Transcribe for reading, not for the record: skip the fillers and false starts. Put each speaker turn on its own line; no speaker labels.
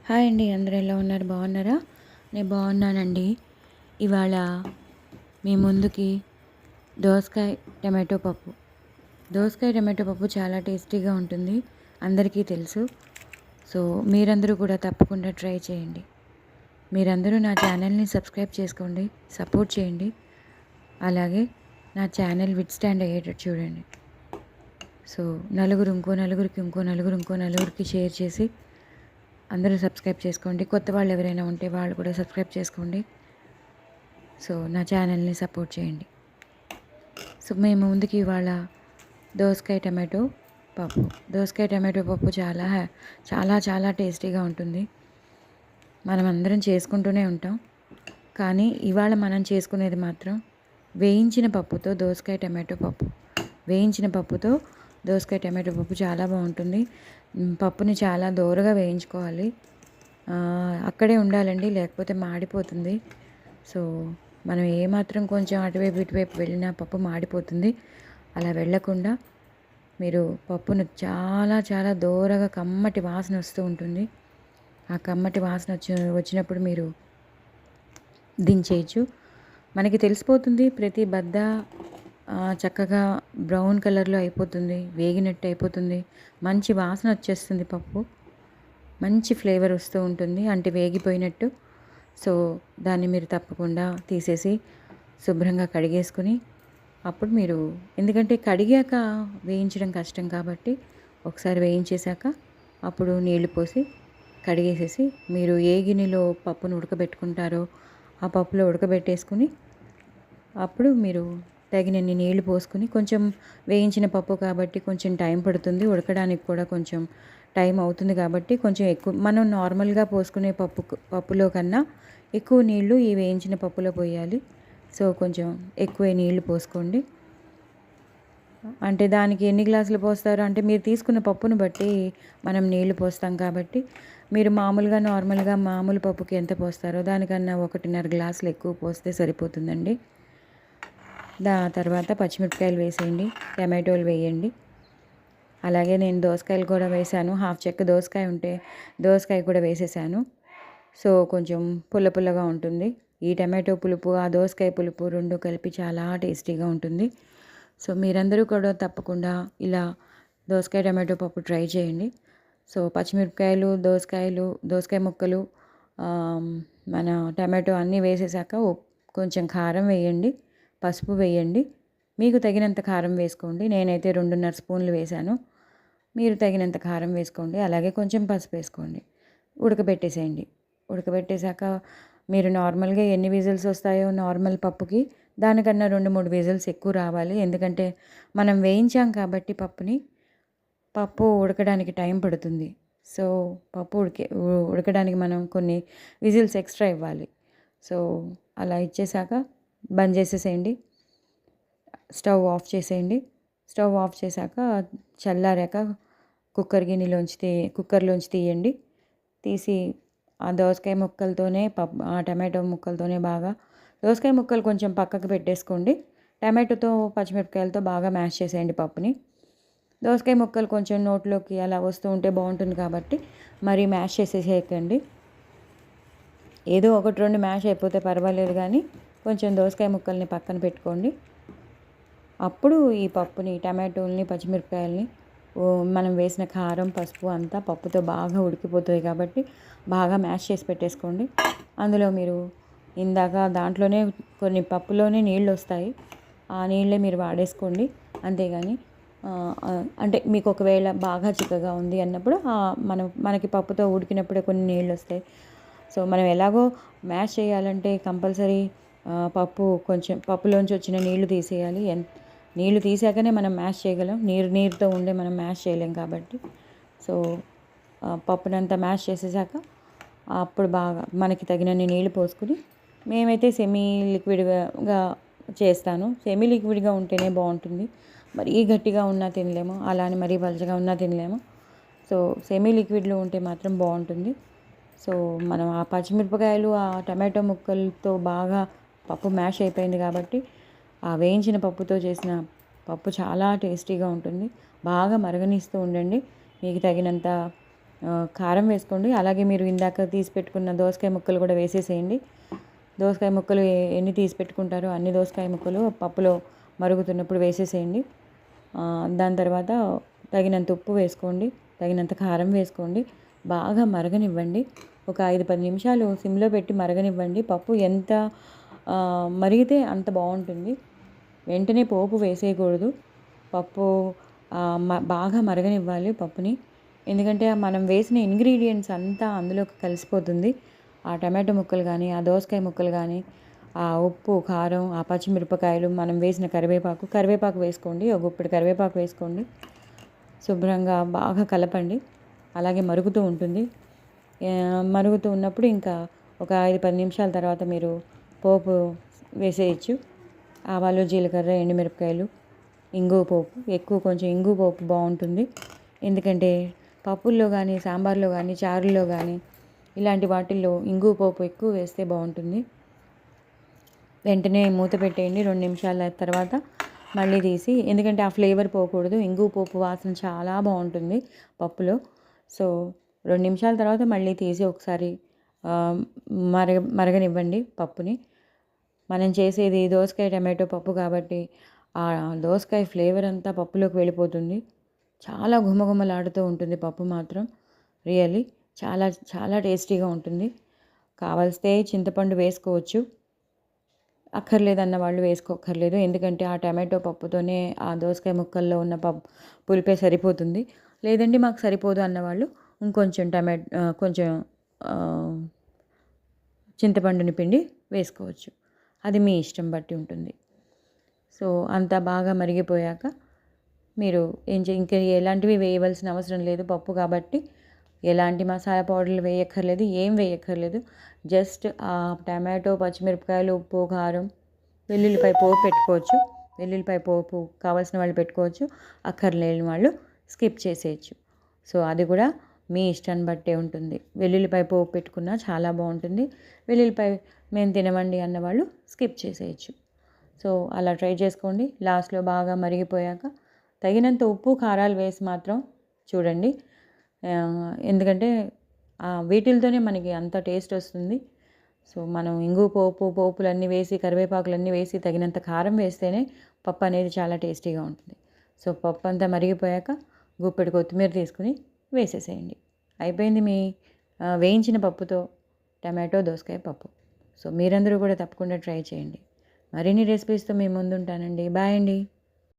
Hi అండి. అందరూ ఎలా ఉన్నారు? బాగున్నారా? నేను బాగున్నానండి. ఇవాళ మీ ముందుకి దోసకాయ టమాటో పప్పు. దోసకాయ టమాటో పప్పు చాలా టేస్టీగా ఉంటుంది. అందరికీ తెలుసు. సో మీరందరూ కూడా తప్పకుండా ట్రై చేయండి. మీరందరూ నా ఛానల్ని సబ్స్క్రైబ్ చేసుకోండి, సపోర్ట్ చేయండి. అలాగే నా ఛానల్ విత్ స్టాండ్ అయ్యేటట్టు చూడండి. సో ఇంకో నలుగురికి షేర్ చేసి అందరూ సబ్స్క్రైబ్ చేసుకోండి. కొత్త వాళ్ళు ఎవరైనా ఉంటే వాళ్ళు కూడా సబ్స్క్రైబ్ చేసుకోండి. సో నా ఛానల్ని సపోర్ట్ చేయండి. సో మేము ముందుకి ఇవాళ దోసకాయ టమాటో పప్పు. దోసకాయ టమాటో పప్పు చాలా చాలా చాలా టేస్టీగా ఉంటుంది. మనం అందరం చేసుకుంటూనే ఉంటాం. కానీ ఇవాళ మనం చేసుకునేది మాత్రం వేయించిన పప్పుతో దోసకాయ టమాటో పప్పు. వేయించిన పప్పుతో దోసకాయ టమాటో పప్పు చాలా బాగుంటుంది. పప్పుని చాలా దోరగా వేయించుకోవాలి. అక్కడే ఉండాలండి, లేకపోతే మాడిపోతుంది. సో మనం ఏమాత్రం కొంచెం అటువైపు ఇటువైపు వెళ్ళినా పప్పు మాడిపోతుంది. అలా వెళ్ళకుండా మీరు పప్పును చాలా చాలా దోరగా కమ్మటి వాసన వస్తూ ఉంటుంది. ఆ కమ్మటి వాసన వచ్చినప్పుడు మీరు దించేయచ్చు. మనకి తెలిసిపోతుంది ప్రతి బద్ద చక్కగా బ్రౌన్ కలర్లో అయిపోతుంది, వేగినట్టు అయిపోతుంది. మంచి వాసన వచ్చేస్తుంది, పప్పు మంచి ఫ్లేవర్ వస్తూ ఉంటుంది, అంటే వేగిపోయినట్టు. సో దాన్ని మీరు తప్పకుండా తీసేసి శుభ్రంగా కడిగేసుకుని అప్పుడు మీరు, ఎందుకంటే కడిగాక వేయించడం కష్టం కాబట్టి ఒకసారి వేయించేశాక అప్పుడు నీళ్లు పోసి కడిగేసేసి మీరు ఏ గిన్నెలో పప్పును ఉడకబెట్టుకుంటారో ఆ పప్పులో ఉడకబెట్టేసుకుని అప్పుడు మీరు తగినన్ని నీళ్లు పోసుకుని, కొంచెం వేయించిన పప్పు కాబట్టి కొంచెం టైం పడుతుంది ఉడకడానికి కూడా, కొంచెం టైం అవుతుంది కాబట్టి కొంచెం ఎక్కువ మనం నార్మల్గా పోసుకునే పప్పులో కన్నా ఎక్కువ నీళ్లు ఈ వేయించిన పప్పులో పోయాలి. సో కొంచెం ఎక్కువ నీళ్లు పోసుకోండి. అంటే దానికి ఎన్ని గ్లాసులు పోస్తారో అంటే మీరు తీసుకున్న పప్పును బట్టి మనం నీళ్లు పోస్తాం కాబట్టి మీరు మామూలుగా నార్మల్గా మామూలు పప్పుకి ఎంత పోస్తారో దానికన్నా 1.5 గ్లాసులు ఎక్కువ పోస్తే సరిపోతుందండి. తర్వాత పచ్చిమిరపకాయలు వేసేయండి, టమాటోలు వేయండి. అలాగే నేను దోసకాయలు కూడా వేసాను. హాఫ్ చెక్క దోసకాయ ఉంటే దోసకాయ కూడా వేసేసాను. సో కొంచెం పుల్ల పుల్లగా ఉంటుంది. ఈ టమాటో పులుపు ఆ దోసకాయ పులుపు రెండు కలిపి చాలా టేస్టీగా ఉంటుంది. సో మీరందరూ కూడా తప్పకుండా ఇలా దోసకాయ టమాటో పప్పు ట్రై చేయండి. సో పచ్చిమిరపకాయలు, దోసకాయ ముక్కలు, మన టమాటో అన్నీ వేసేసాక కొంచెం కారం వేయండి, పసుపు వేయండి. మీకు తగినంత కారం వేసుకోండి. నేనైతే 2.5 స్పూన్లు వేశాను. మీరు తగినంత కారం వేసుకోండి. అలాగే కొంచెం పసుపు వేసుకోండి. ఉడకబెట్టేసేయండి. ఉడకబెట్టేశాక మీరు నార్మల్గా ఎన్ని విజిల్స్ వస్తాయో నార్మల్ పప్పుకి దానికన్నా 2-3 విజిల్స్ ఎక్కువ రావాలి. ఎందుకంటే మనం వేయించాం కాబట్టి పప్పు ఉడకడానికి టైం పడుతుంది. సో పప్పు ఉడకడానికి మనం కొన్ని విజిల్స్ ఎక్స్ట్రా ఇవ్వాలి. సో అలా ఇచ్చేసాక బంద్ చేసేసేయండి. స్టవ్ ఆఫ్ చేసేయండి. స్టవ్ ఆఫ్ చేశాక చల్లారాక కుక్కర్లోంచి తీయండి. తీసి ఆ దోసకాయ ముక్కలతోనే ఆ టమాటో ముక్కలతోనే బాగా, దోసకాయ ముక్కలు కొంచెం పక్కకు పెట్టేసుకోండి. టమాటోతో పచ్చిమిరపకాయలతో బాగా మ్యాష్ చేసేయండి పప్పుని. దోసకాయ ముక్కలు కొంచెం నోట్లోకి అలా వస్తూ ఉంటే బాగుంటుంది కాబట్టి మరీ మ్యాష్ చేసేసేయకండి. ఏదో 1-2 మ్యాష్ అయిపోతే పర్వాలేదు, కానీ కొంచెం దోసకాయ ముక్కల్ని పక్కన పెట్టుకోండి. అప్పుడు ఈ పప్పుని, టమాటోల్ని, పచ్చిమిరపకాయలని, మనం వేసిన కారం, పసుపు అంతా పప్పుతో బాగా ఉడికిపోతుంది కాబట్టి బాగా మ్యాష్ చేసి పెట్టేసుకోండి. అందులో మీరు ఇందాక దాంట్లోనే కొన్ని పప్పులోనే నీళ్ళు వస్తాయి, ఆ నీళ్ళే మీరు వాడేసుకోండి. అంతేగాని అంటే మీకు ఒకవేళ బాగా చిక్కగా ఉంది అన్నప్పుడు మనకి పప్పుతో ఉడికినప్పుడే కొన్ని నీళ్ళు వస్తాయి. సో మనం ఎలాగో మ్యాష్ చేయాలంటే కంపల్సరీ పప్పులోంచి వచ్చిన నీళ్లు తీసేయాలి. నీళ్లు తీసాకనే మనం మ్యాష్ చేయగలం. నీరుతో ఉండే మనం మ్యాష్ చేయలేం కాబట్టి. సో పప్పునంతా మ్యాష్ చేసేసాక అప్పుడు బాగా మనకి తగినన్ని నీళ్లు పోసుకుని, మేమైతే సెమీ లిక్విడ్గా చేస్తాను. సెమీ లిక్విడ్గా ఉంటేనే బాగుంటుంది. మరీ గట్టిగా ఉన్నా తినలేము, అలానే మరీ పలచగా ఉన్నా తినలేము. సో సెమీ లిక్విడ్లో ఉంటే మాత్రం బాగుంటుంది. సో మనం ఆ పచ్చిమిరపకాయలు, ఆ టమాటో ముక్కలతో బాగా పప్పు మ్యాష్ అయిపోయింది కాబట్టి ఆ వేయించిన పప్పుతో చేసిన పప్పు చాలా టేస్టీగా ఉంటుంది. బాగా మరగనిస్తూ ఉండండి. మీకు తగినంత కారం వేసుకోండి. అలాగే మీరు ఇందాక తీసి పెట్టుకున్న దోసకాయ ముక్కలు కూడా వేసేసేయండి. దోసకాయ ముక్కలు ఎన్ని తీసి పెట్టుకుంటారో అన్ని దోసకాయ ముక్కలు పప్పులో మరుగుతున్నప్పుడు వేసేసేయండి. దాని తర్వాత తగినంత ఉప్పు వేసుకోండి, తగినంత కారం వేసుకోండి. బాగా మరగనివ్వండి. ఒక 5-10 నిమిషాలు సిమ్లో పెట్టి మరగనివ్వండి. పప్పు ఎంత మరిగితే అంత బాగుంటుంది. వెంటనే పోపు వేసేయకూడదు. పప్పు బాగా మరగనివ్వాలి పప్పుని. ఎందుకంటే మనం వేసిన ఇంగ్రీడియంట్స్ అంతా అందులోకి కలిసిపోతుంది. ఆ టమాటో ముక్కలు కానీ, ఆ దోసకాయ ముక్కలు కానీ, ఆ ఉప్పు, కారం, ఆ పచ్చిమిరపకాయలు, మనం వేసిన కరివేపాకు వేసుకోండి. ఒక గుప్పెడు కరివేపాకు వేసుకోండి. శుభ్రంగా బాగా కలపండి. అలాగే మరుగుతూ ఉంటుంది. మరుగుతూ ఉన్నప్పుడు ఇంకా ఒక 5-10 నిమిషాల తర్వాత మీరు పోపు వేసేయచ్చు. ఆవాలు, జీలకర్ర, ఎండుమిరపకాయలు, ఇంగువ పోపు, కొంచెం ఇంగువ పోపు బాగుంటుంది. ఎందుకంటే పప్పుల్లో కానీ, సాంబార్లో కానీ, చారుల్లో కానీ ఇలాంటి వాటిల్లో ఇంగువ పోపు ఎక్కువ వేస్తే బాగుంటుంది. వెంటనే మూత పెట్టేయండి. 2 నిమిషాల తర్వాత మళ్ళీ తీసి, ఎందుకంటే ఆ ఫ్లేవర్ పోకూడదు. ఇంగువ పోపు వాసన చాలా బాగుంటుంది పప్పులో. సో 2 నిమిషాల తర్వాత మళ్ళీ తీసి ఒకసారి మరగనివ్వండి పప్పుని. మనం చేసేది దోసకాయ టమాటో పప్పు కాబట్టి ఆ దోసకాయ ఫ్లేవర్ అంతా పప్పులోకి వెళ్ళిపోతుంది. చాలా ఘుమఘుమలాడుతూ ఉంటుంది పప్పు మాత్రం. రియల్లీ చాలా చాలా టేస్టీగా ఉంటుంది. కావలిస్తే చింతపండు వేసుకోవచ్చు. అక్కర్లేదన్న వాళ్ళు వేసుకోక్కర్లేదు. ఎందుకంటే ఆ టమాటో పప్పుతోనే ఆ దోసకాయ ముక్కల్లో ఉన్న పులిపే సరిపోతుంది. లేదంటే మాకు సరిపోదు అన్నవాళ్ళు ఇంకొంచెం కొంచెం చింతపండుని పిండి వేసుకోవచ్చు. అది మీ ఇష్టం బట్టి ఉంటుంది. సో అంతా బాగా మరిగిపోయాక మీరు ఇంకా ఎలాంటివి వేయవలసిన అవసరం లేదు. పప్పు కాబట్టి ఎలాంటి మసాలా పౌడర్లు వేయక్కర్లేదు, ఏం వేయక్కర్లేదు. జస్ట్ ఆ టమాటో, పచ్చిమిరపకాయలు, ఉప్పు, కారం, వెల్లుల్లిపాయ పోపు పెట్టుకోవచ్చు. వెల్లుల్లిపాయ పోపు కావాల్సిన వాళ్ళు పెట్టుకోవచ్చు, అక్కర్లేని వాళ్ళు స్కిప్ చేసేయచ్చు. సో అది కూడా మీ ఇష్టాన్ని బట్టే ఉంటుంది. వెల్లుల్లిపాయ పోపు పెట్టుకున్నా చాలా బాగుంటుంది. వెల్లుల్లిపాయ మేము తినమండి అన్నవాళ్ళు స్కిప్ చేసేయచ్చు. సో అలా ట్రై చేసుకోండి. లాస్ట్లో బాగా మరిగిపోయాక తగినంత ఉప్పు, కారాలు వేసి మాత్రం చూడండి. ఎందుకంటే వీటితోనే మనకి అంత టేస్ట్ వస్తుంది. సో మనం ఇంగువ పోపులన్నీ వేసి, కరివేపాకులన్నీ వేసి, తగినంత కారం వేస్తేనే పప్పు అనేది చాలా టేస్టీగా ఉంటుంది. సో పప్పు అంతా మరిగిపోయాక గుప్పెడు కొత్తిమీర తీసుకుని వేసేసేయండి. అయిపోయింది మీ వేయించిన పప్పుతో టమాటో దోసకాయ పప్పు. సో మీరందరూ కూడా తప్పకుండా ట్రై చేయండి. మరిన్ని రెసిపీస్తో మీ ముందు ఉంటానండి. బాయ్ అండి.